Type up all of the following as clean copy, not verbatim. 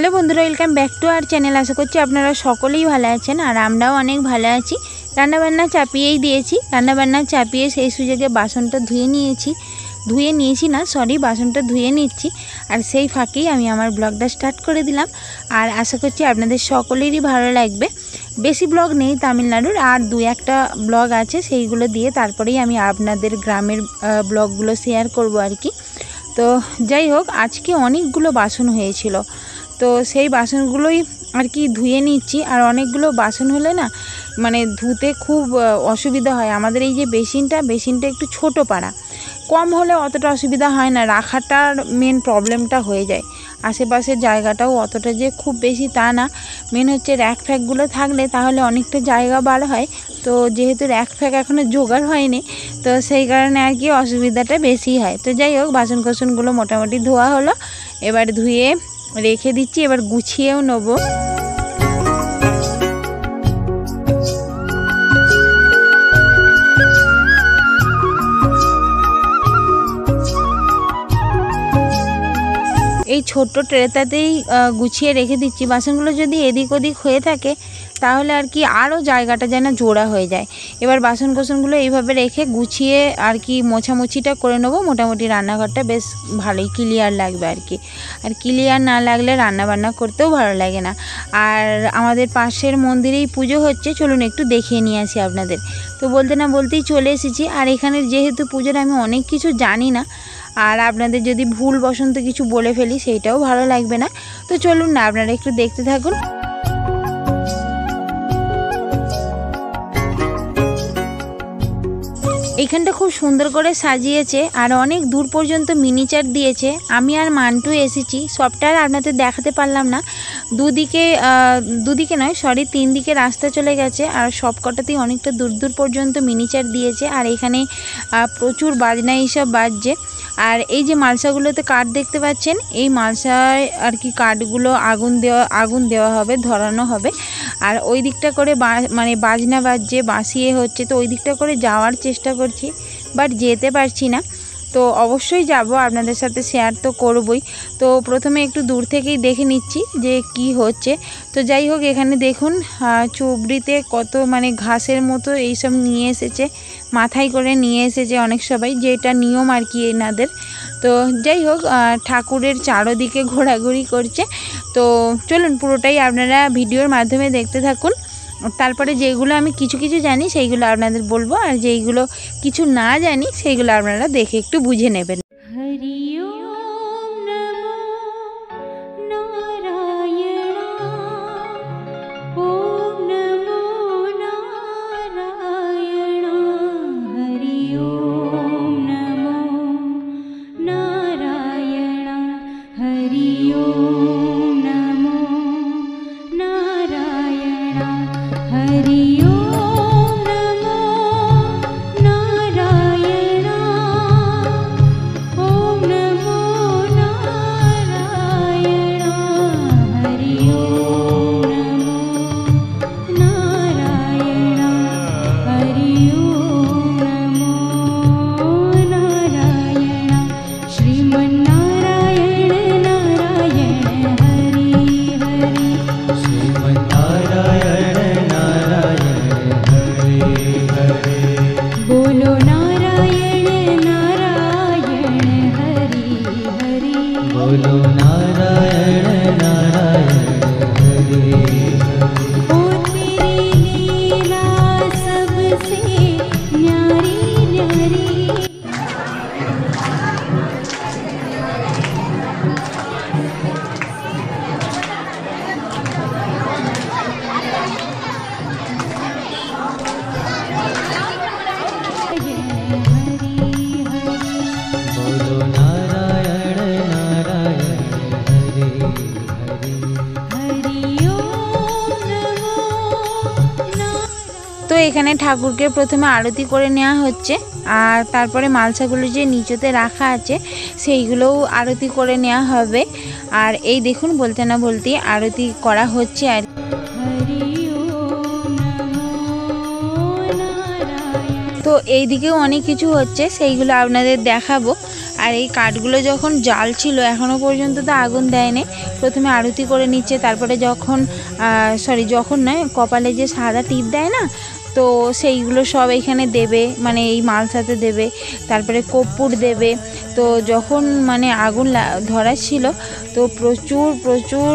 Hello বন্ধুরা, welcome back to our channel. আশা করছি আপনারা সকলেই ভালো আছেন আর আমরাও অনেক ভালো আছি। রান্নাবান্না চাপিয়েই দিয়েছি। রান্নাবান্না চাপিয়ে সেই সুযোগে বাসনটা ধুয়ে বাসনটা ধুয়ে নিচ্ছি। আর সেই ফাঁকেই আমি আমার ব্লগটা স্টার্ট করে দিলাম। আর আশা করছি আপনাদের সকলেরই ভালো লাগবে। বেশি ব্লগ নেই তামিলনাড়ুর, আর দু একটা ব্লগ আছে, সেইগুলো দিয়ে তারপরেই আমি আপনাদের গ্রামের ব্লগগুলো শেয়ার করব আর কি। তো যাই হোক, আজকে অনেকগুলো বাসন হয়েছিল, তো সেই বাসনগুলোই আর কি ধুয়ে নিচ্ছি। আর অনেকগুলো বাসন হলে না মানে ধুতে খুব অসুবিধা হয়। আমাদের এই যে বেসিনটা একটু ছোট পাড়া, কম হলে অতটা অসুবিধা হয় না, রাখাটার মেন প্রবলেমটা হয়ে যায়। আশেপাশের জায়গাটাও অতটা যে খুব বেশি তা না, মেন হচ্ছে র্যাক ফ্যাকগুলো থাকলে তাহলে অনেকটা জায়গা বার হয়। তো যেহেতু র্যাক ফ্যাক এখনও জোগাড় হয়নি, তো সেই কারণে আর কি অসুবিধাটা বেশি হয়। তো যাই হোক, বাসন কোসনগুলো মোটামুটি ধোয়া হলো, এবার ধুয়ে রেখে দিচ্ছি, এবার গুছিয়েও নেবো। এই ছোট্ট ট্রেটাতেই গুছিয়ে রেখে দিচ্ছি। বাসনগুলো যদি এদিক ওদিক হয়ে থাকে তাহলে আর কি আরও জায়গাটা যেন জোড়া হয়ে যায়। এবার বাসন কোসনগুলো এইভাবে রেখে গুছিয়ে আর কি মোছামুছিটা করে নেবো। মোটামুটি রান্নাঘরটা বেশ ভালোই ক্লিয়ার লাগবে আর কি। আর ক্লিয়ার না লাগলে রান্নাবান্না করতেও ভালো লাগে না। আর আমাদের পাশের মন্দিরেই পুজো হচ্ছে, চলুন একটু দেখিয়ে নিয়ে আসি আপনাদের। তো বলতে না বলতেই চলে এসেছি। আর এখানের যেহেতু পুজোর আমি অনেক কিছু জানি না, আর আপনাদের যদি ভুল বসন্ত কিছু বলে ফেলি সেইটাও ভালো লাগবে না। তো চলুন না, আপনারা একটু দেখতে থাকুন। এইখানটা খুব সুন্দর করে সাজিয়েছে আর অনেক দূর পর্যন্ত মিনিচার দিয়েছে। আমি আর মান্টু এসেছি, সবটা আর আপনাদের দেখাতে পারলাম না। দুদিকে নয়, সরি, 3 দিকে রাস্তা চলে গেছে আর সব কটাতেই অনেকটা দূর পর্যন্ত মিনিচার দিয়েছে। আর এখানে প্রচুর বাজনা এইসব বাজছে। আর এই যে মালসাগুলোতে কাঠ দেখতে পাচ্ছেন, এই মালসায় আর কি কাঠগুলো আগুন দেওয়া হবে, ধরানো হবে। আর ওই দিকটা করে মানে বাজনা বাজছে, বাঁশিয়ে হচ্ছে। তো ওই দিকটা করে যাওয়ার চেষ্টা করছি, বাট যেতে পারছি না। তো অবশ্যই যাব, আপনাদের সাথে শেয়ার তো করবই। তো প্রথমে একটু দূর থেকেই দেখে নিচ্ছি যে কি হচ্ছে। তো যাই হোক, এখানে দেখুন চুবড়িতে কত মানে ঘাসের মতো এইসব নিয়ে এসেছে, মাথায় করে নিয়ে এসেছে অনেক সবাই, যেটা নিয়ম আর কি এনাদের। তো যাই হোক, ঠাকুরের চারোদিকে ঘোরাঘুরি করছে। তো চলুন পুরোটাই আপনারা ভিডিওর মাধ্যমে দেখতে থাকুন। তারপরে যেগুলো আমি কিছু জানি সেইগুলো আপনাদের বলবো, আর যেইগুলো কিছু না জানি সেইগুলো আপনারা দেখে একটু বুঝে নেবেন। তো এখানে ঠাকুরকে প্রথমে আরতি করে নেওয়া হচ্ছে, আর তারপরে মালসাগুলো যে নিচেতে রাখা আছে সেইগুলোও আরতি করে নেওয়া হবে। আর এই দেখুন, বলতে না বলতেই আরতি করা হচ্ছে আর তো এই দিকেও অনেক কিছু হচ্ছে, সেইগুলো আপনাদের দেখাবো। আর এই কাঠগুলো যখন জাল ছিল এখনও পর্যন্ত তো আগুন দেয়নি, প্রথমে আরতি করে নিচ্ছে, তারপরে যখন নয় কপালে যে সাদা টিপ দেয় না, তো সেইগুলো সব এখানে দেবে, মানে এই মালসাতে দেবে, তারপরে কর্পূর দেবে। তো যখন মানে আগুন ধরা ছিল তো প্রচুর প্রচুর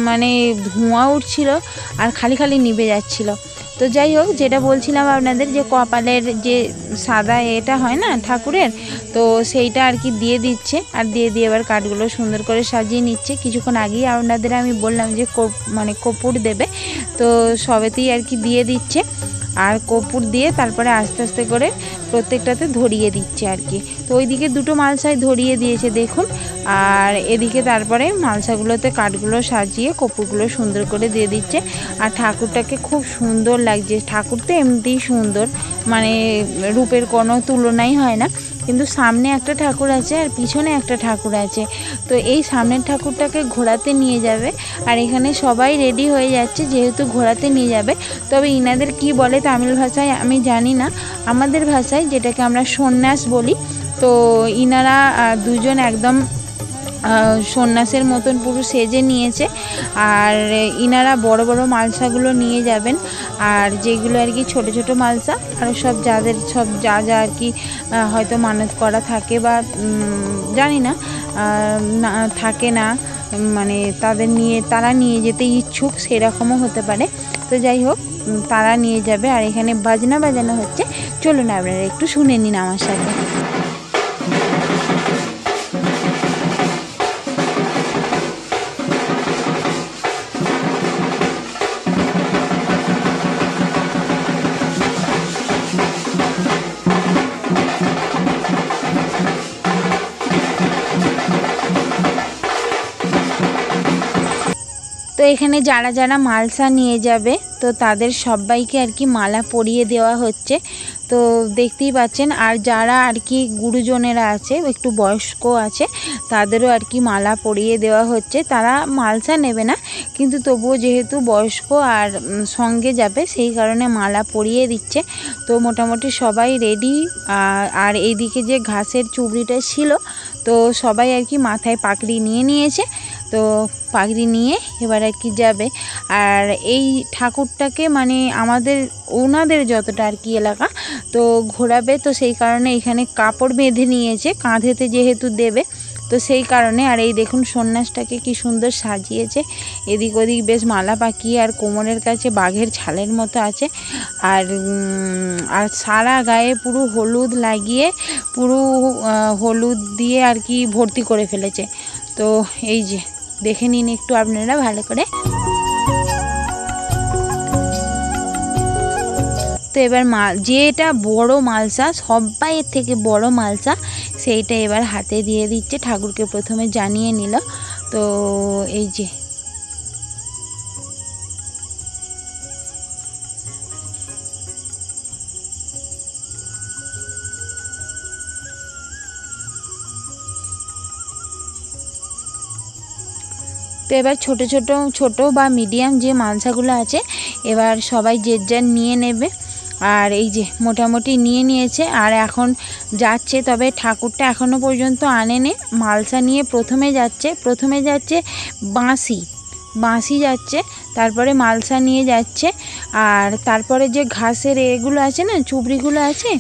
মানে ধোঁয়া উঠছিল আর খালি খালি নিভে যাচ্ছিল। তো যাই হোক, যেটা বলছিলাম আপনাদের যে কপালের যে সাদা এটা হয় না ঠাকুরের, তো সেইটা আর কি দিয়ে দিচ্ছে, আর দিয়ে এবার কাঠগুলো সুন্দর করে সাজিয়ে নিচ্ছে। কিছুক্ষণ আগেই আপনাদের আমি বললাম যে মানে কর্পূর দেবে, তো সবেতেই আর কি দিয়ে দিচ্ছে, আর কর্পূর দিয়ে তারপরে আস্তে আস্তে করে প্রত্যেকটাতে ধরিয়ে দিচ্ছে আর কি। তো ওইদিকে দুটো মালসায় ধরিয়ে দিয়েছে দেখুন, আর এদিকে তারপরে মালসাগুলোতে কাঠগুলো সাজিয়ে কর্পূরগুলো সুন্দর করে দিয়ে দিচ্ছে। আর ঠাকুরটাকে খুব সুন্দর লাগছে, ঠাকুর তো এমনিতেই সুন্দর, মানে রূপের কোনো তুলনাই হয় না। কিন্তু সামনে একটা ঠাকুর আছে আর পিছনে একটা ঠাকুর আছে, তো এই সামনের ঠাকুরটাকে ঘোরাতে নিয়ে যাবে, আর এখানে সবাই রেডি হয়ে যাচ্ছে যেহেতু ঘোরাতে নিয়ে যাবে। তবে ইনাদের কি বলে তামিল ভাষায় আমি জানি না, আমাদের ভাষায় যেটাকে আমরা সন্ন্যাস বলি, তো ইনারা দুজন একদম সন্ন্যাসের মতন পুরো সেজে নিয়েছে, আর ইনারা বড় বড় মালসাগুলো নিয়ে যাবেন, আর যেগুলো আর কি ছোট ছোট মালসা আর সব যা আর কি হয়তো মানত করা থাকে বা জানি না থাকে না, মানে তারা নিয়ে যেতে ইচ্ছুক সেরকমও হতে পারে। তো যাই হোক, তারা নিয়ে যাবে, আর এখানে বাজনা বাজানো হচ্ছে, চলুন আপনারা একটু শুনে নিন আমার সাথে। তো এখানে যারা যারা মালসা নিয়ে যাবে তো তাদের সবাইকে আর কি মালা পরিয়ে দেওয়া হচ্ছে, তো দেখতেই পাচ্ছেন। আর যারা আর কি গুরুজনেরা আছে, একটু বয়স্ক আছে, তাদেরও আর কি মালা পরিয়ে দেওয়া হচ্ছে। তারা মালসা নেবে না, কিন্তু তবুও যেহেতু বয়স্ক আর সঙ্গে যাবে সেই কারণে মালা পরিয়ে দিচ্ছে। তো মোটামুটি সবাই রেডি। আর এইদিকে যে ঘাসের চুবড়িটা ছিল, তো সবাই আর কি মাথায় পাগড়ি নিয়ে নিয়েছে, তো পাগড়ি নিয়ে এবার আর কি যাবে। আর এই ঠাকুরটাকে মানে ওনাদের যতটা আর কি এলাকা তো ঘোরাবে, তো সেই কারণে এখানে কাপড় বেঁধে নিয়েছে, কাঁধেতে যেহেতু দেবে তো সেই কারণে। আর এই দেখুন সন্ন্যাসটাকে কি সুন্দর সাজিয়েছে, এদিক ওদিক বেশ মালা পাকিয়ে, আর কোমরের কাছে বাঘের ছালের মতো আছে, আর সারা গায়ে পুরো হলুদ লাগিয়ে, পুরো হলুদ দিয়ে আর কি ভর্তি করে ফেলেছে। তো এই যে দেখে নিন একটু আপনারা ভালো করে। তো এবার যেটা বড় মালসা, সবাইয়ের থেকে বড় মালসা, সেইটা এবার হাতে দিয়ে দিচ্ছে, ঠাকুরকে প্রথমে জানিয়ে নিল। তো এই যে তো এবার ছোট বা মিডিয়াম যে মালসাগুলো আছে এবার সবাই যার নিয়ে নেবে। আর এই যে মোটামুটি নিয়ে নিয়েছে, আর এখন যাচ্ছে, তবে ঠাকুরটা এখনও পর্যন্ত আনেনি। মালসা নিয়ে প্রথমে যাচ্ছে বাঁশি যাচ্ছে, তারপরে মালসা নিয়ে যাচ্ছে, আর তারপরে যে ঘাসের এগুলো আছে না, চুবড়িগুলো আছে,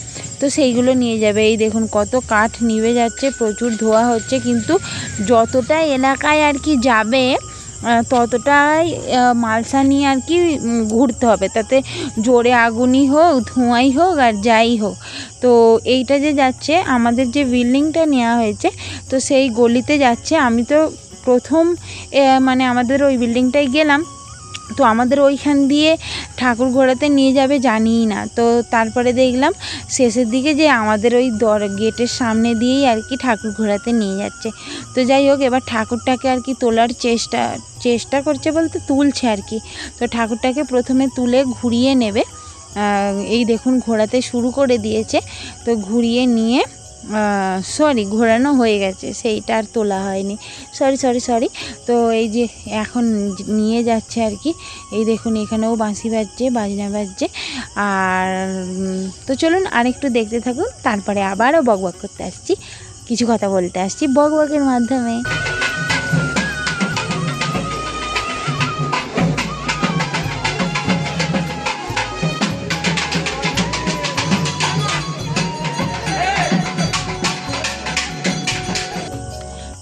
তো সেইগুলো নিয়ে যাবে। এই দেখুন কত কাঠ নিভে যাচ্ছে, প্রচুর ধোয়া হচ্ছে, কিন্তু যতটা এলাকায় আর কি যাবে ততটাই মালসা নিয়ে আর কি ঘুরতে হবে, তাতে জোরে আগুনই হোক, ধোঁয়াই হোক, আর যাই হোক। তো এইটা যে যাচ্ছে, আমাদের যে বিল্ডিংটা নেওয়া হয়েছে, তো সেই গলিতে যাচ্ছে। আমি তো প্রথম মানে আমাদের ওই বিল্ডিংটায় গেলাম, তো আমাদের ওইখান দিয়ে ঠাকুর ঘোরাতে নিয়ে যাবে জানিই না। তো তারপরে দেখলাম শেষের দিকে যে আমাদের ওই গেটের সামনে দিয়েই আর কি ঠাকুর ঘোরাতে নিয়ে যাচ্ছে। তো যাই হোক, এবার ঠাকুরটাকে আর কি তোলার চেষ্টা করছে, বলতে তুলছে আর কি। তো ঠাকুরটাকে প্রথমে তুলে ঘুরিয়ে নেবে, এই দেখুন ঘোরাতে শুরু করে দিয়েছে। তো ঘুরিয়ে নিয়ে ঘোরানো হয়ে গেছে, সেইটা আর তোলা হয়নি, সরি। তো এই যে এখন নিয়ে যাচ্ছে আর কি। এই দেখুন এখানেও বাঁশি বাজছে, বাজনা বাজছে। আর তো চলুন আরেকটু দেখতে থাকুন, তারপরে আবারও বকবক করতে আসছি কিছু কথা বলতে আসছি বকবকের মাধ্যমে।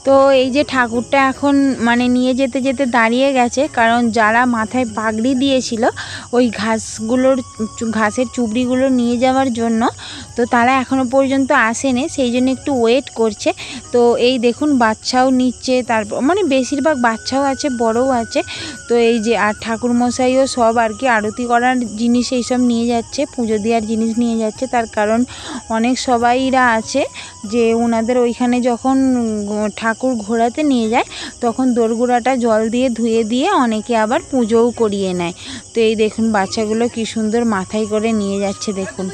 তো এই যে ঠাকুরটা এখন মানে নিয়ে যেতে যেতে দাঁড়িয়ে গেছে, কারণ যারা মাথায় পাগড়ি দিয়েছিল ওই ঘাসের চুবড়িগুলো নিয়ে যাওয়ার জন্য, তো তারা এখনও পর্যন্ত আসেনি, সেই জন্য একটু ওয়েট করছে। তো এই দেখুন বাচ্চাও নিচ্ছে, তারপর মানে বেশিরভাগ বাচ্চাও আছে বড়ও আছে। তো এই যে আর ঠাকুরমশাইও সব আর কি আরতি করার জিনিস এইসব নিয়ে যাচ্ছে, পুজো দেওয়ার জিনিস নিয়ে যাচ্ছে। তার কারণ অনেক সবাইরা আছে যে ওনাদের ওইখানে যখন ঠাকুর ঘোরাতে নিয়ে যায় তখন দোরগোড়াটা জল দিয়ে ধুয়ে দিয়ে অনেকে আবার পুজোও করিয়ে নেয়। তো এই দেখুন বাচ্চাগুলো কি সুন্দর মাথায় করে নিয়ে যাচ্ছে দেখুন।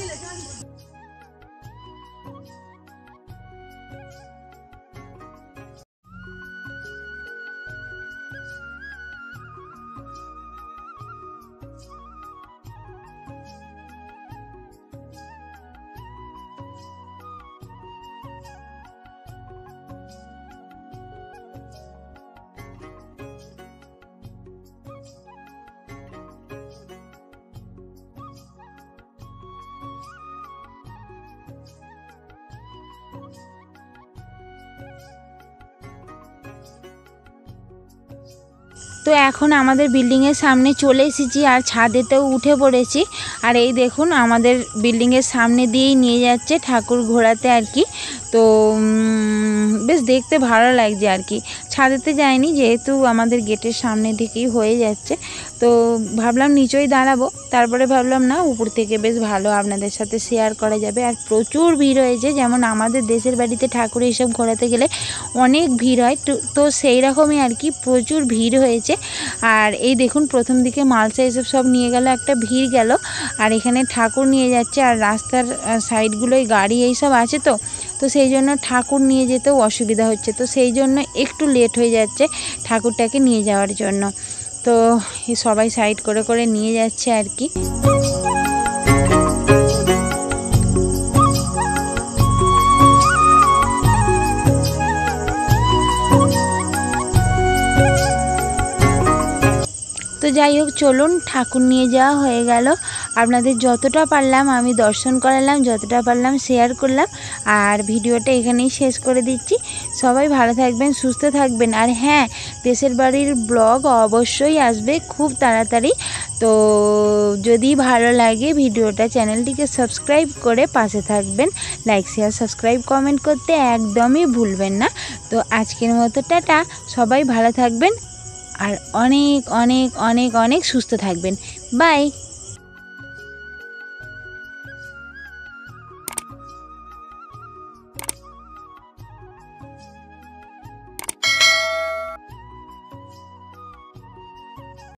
তো এখন আমাদের বিল্ডিংয়ের সামনে চলে এসেছি আর ছাদেতেও উঠে পড়েছি। আর এই দেখুন আমাদের বিল্ডিংয়ের সামনে দিয়েই নিয়ে যাচ্ছে ঠাকুর ঘোরাতে আর কি। তো বেশ দেখতে ভালো লাগছে আর কি। ছাদেতে যায়নি যেহেতু আমাদের গেটের সামনে থেকেই হয়ে যাচ্ছে, তো ভাবলাম নিচেই দাঁড়াবো, তারপরে ভাবলাম না উপর থেকে বেশ ভালো আপনাদের সাথে শেয়ার করা যাবে। আর প্রচুর ভিড় হয়েছে, যেমন আমাদের দেশের বাড়িতে ঠাকুর এইসব ঘোরাতে গেলে অনেক ভিড় হয়, তো সেই রকমই আর কি প্রচুর ভিড় হয়েছে। আর এই দেখুন প্রথম দিকে মালসা এসব সব নিয়ে গেল, একটা ভিড় গেল, আর এখানে ঠাকুর নিয়ে যাচ্ছে। আর রাস্তার সাইডগুলোয় গাড়ি এইসব আছে, তো সেই জন্য ঠাকুর নিয়ে যেতেও অসুবিধা হচ্ছে, তো সেই জন্য একটু লেট হয়ে যাচ্ছে ঠাকুরটাকে নিয়ে যাওয়ার জন্য। তো সবাই সাইড করে করে নিয়ে যাচ্ছে আর কি। তো যাই হোক চলুন, ঠাকুর নিয়ে যাওয়া হয়ে গেল। আপনাদের যতটা পারলাম আমি দর্শন করালাম, যতটা পারলাম শেয়ার করলাম। আর ভিডিওটা এখানেই শেষ করে দিচ্ছি। সবাই ভালো থাকবেন, সুস্থ থাকবেন। আর হ্যাঁ, দেশের বাড়ির ব্লগ অবশ্যই আসবে খুব তাড়াতাড়ি। তো যদি ভালো লাগে ভিডিওটা, চ্যানেলটিকে সাবস্ক্রাইব করে পাশে থাকবেন। লাইক শেয়ার সাবস্ক্রাইব কমেন্ট করতে একদমই ভুলবেন না। তো আজকের মতো টাটা, সবাই ভালো থাকবেন আর অনেক অনেক অনেক অনেক সুস্থ থাকবেন। বাই।